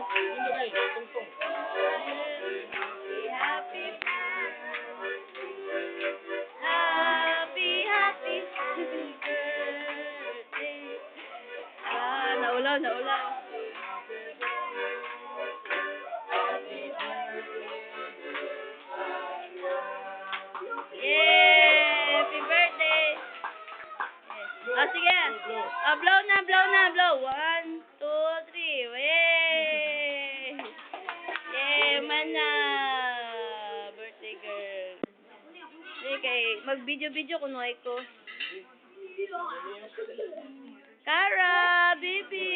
Happy, happy birthday. Naulaw. Yay! Happy birthday! Sige. Blow na. One, two, three. Yay! Yay, mana! Birthday girl. Sige, mag-video kunoy ko. Cara, baby!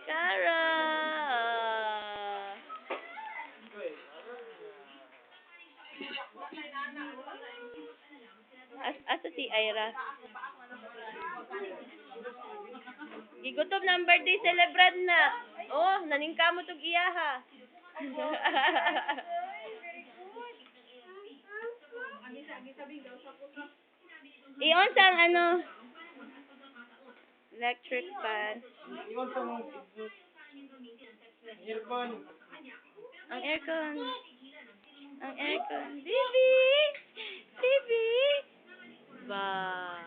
Cara! Asa si Ira? Gigutom ng birthday celebrant na. Oh, naningka mo tog iyaha. Iyon sang electric fan. Ang aircon. Baby! Ba.